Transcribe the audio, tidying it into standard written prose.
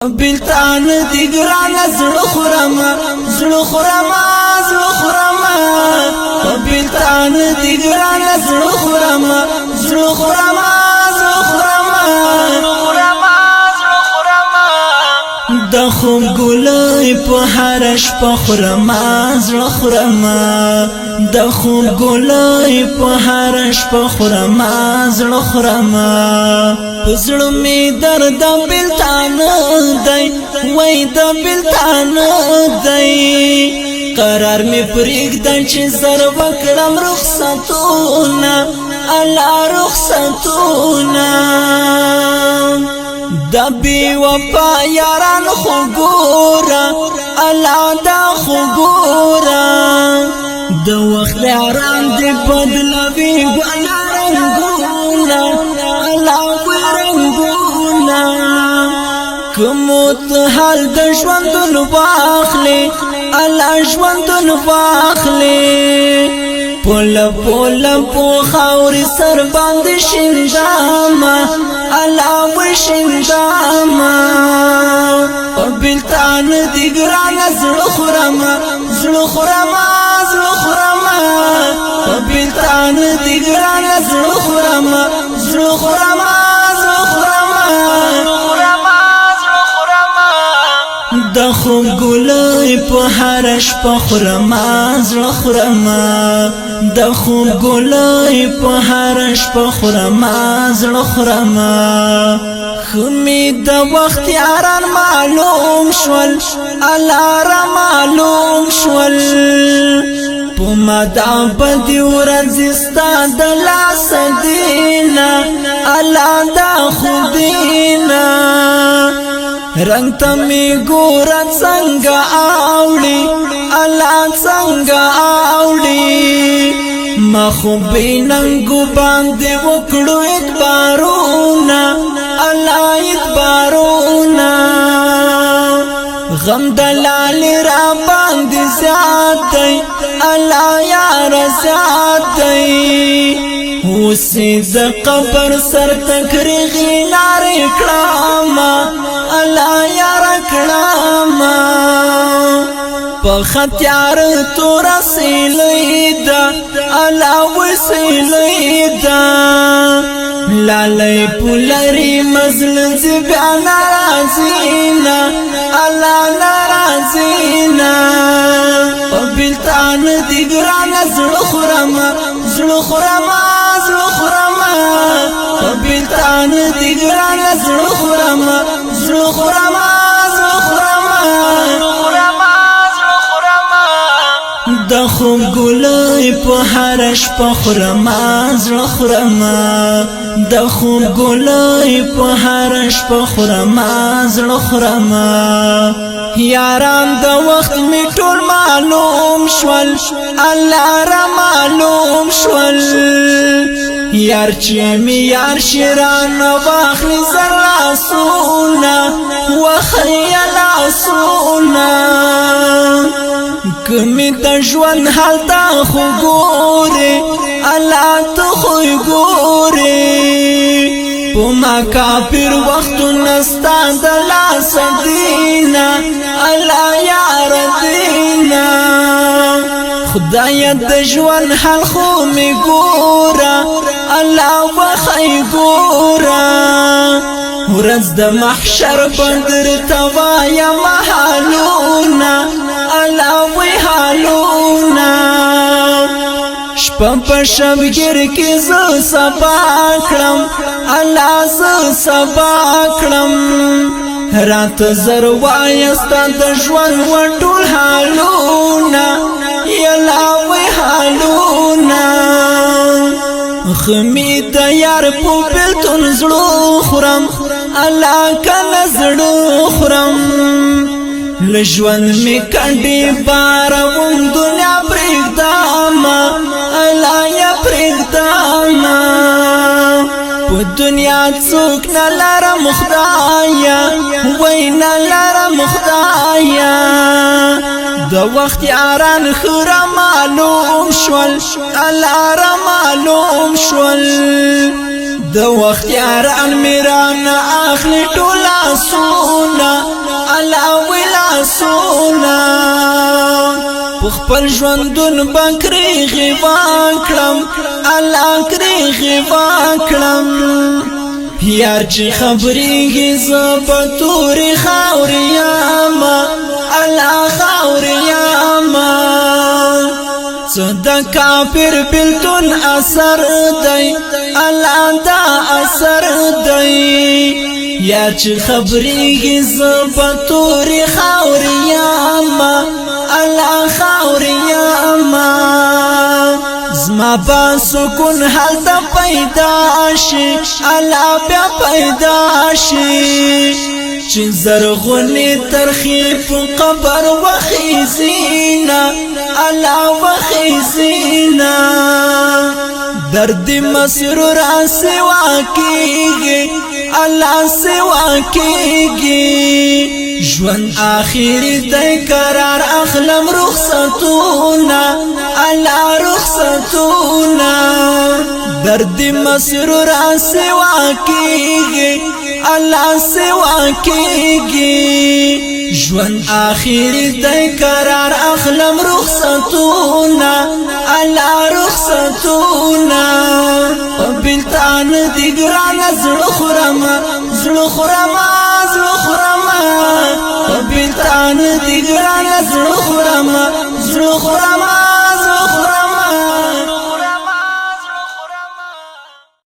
بلتان دی گران زړه خورما بلتان دی گران زړه خورما د خوب ګلای په هرش په خورما زړه خورما د خوب ګلای په هرش په خورما زړه خورما پزړه می درد بلتان دی وای د بلتان دی قرار می پرېږد چې زر وکړم رخصتونه الله رخصتونه دا بی وفا یاران خو ګورا الله دا خو ګورا د وخت یاران دی بدلوي ګنا رنگونه الله رنگونه کومت حال د ژوندون واخلي الله ژوندون واخلي پول پو خاوري سر باندې شنداما الله وشنداما بلتان دی ګران زړه خورما بلتان دی ګران زړه خورما د خوب ګلای په هرش په خورما زړه خورما د خوب ګلای په هرش په خورما زړه خورما خمی د وخت یاران معلوم شول الله را معلوم شول په مدا بدی ورځ ستا د لاس دینا الله دا خودینا رنگ تمی ګورا څنګه اوړي الله څنګه اوړي ما خو بیننګو باندې وکړو اتبارونه الله اتبارونه غم دلال را باندې زیاتای الله یار زیاتای وسی د قبر سر تکریغی لارې کړما الله یار کړما په ختیار تو رسیلیدا الله وسیلیدا لالای پولری مزل زبیا ناراضینا الله ناراضینا بلتان دی ګران زړه خورما بلتان دی ګران زړه خورما د خوب ګلای په هرش په خورما زړه خورما د خوب ګلای په هرش په خورما زړه خورما یاران د وخت می ټول معلوم شول الله را معلوم شول یار چې می یار شیران واخلی زرا سونا وخیل سونا کمی د ژوند حال تا خو ګوري الله ته خو ګوري په ما کافر وخت نستا د لاس دینا الله یار دینا خدای د ژوند حال خو می ګورا الله وخی ګورا ورځ د محشر بدر توایا محالونا الله وی حالونا شپه په شبګر کې ز سبا کړم الله ز سبا کړم رات زر وایستا د ژوند وټول حالونا یلا وی حالونا خمی د یار په بلتون زړه خورم الله کله زړه خورم لژوند می کډي بارون دنیا پرېږدم الله یا پرېږدم په دنیا څوک نه لرم خدایا وای نه لرم خدایا د وخت یاران خورا معلوم شول الله را معلوم شول د وخت یاران میران اخلي ټولا سونا خپل ژوندون بکری غوا کړم الله کری غوا کړم یار چې خبرېږي زه په تورې خاورې یم الله خاورې یم څه د کافر بلتون اثر دی الله دا اثر دی یار چې خبرېږي زه په تورې خاورې یم الله خاورې یم زما با سکون حالتا پیدا شي الله بیا پیدا شي چې زرغونی ترخی په قبر وخیزینا الله وخیزینا درد مسرور سوا کیږي الله سوا کیږي ژوند آخری د قرار اخلم رخصتونا الله رخصتونا درد مسرور سوا کیږي الله سوا کیږي ژوند آخری د قرار اخلم رخصتونا الله رخصتونا بلتان دی ګران زړه خورم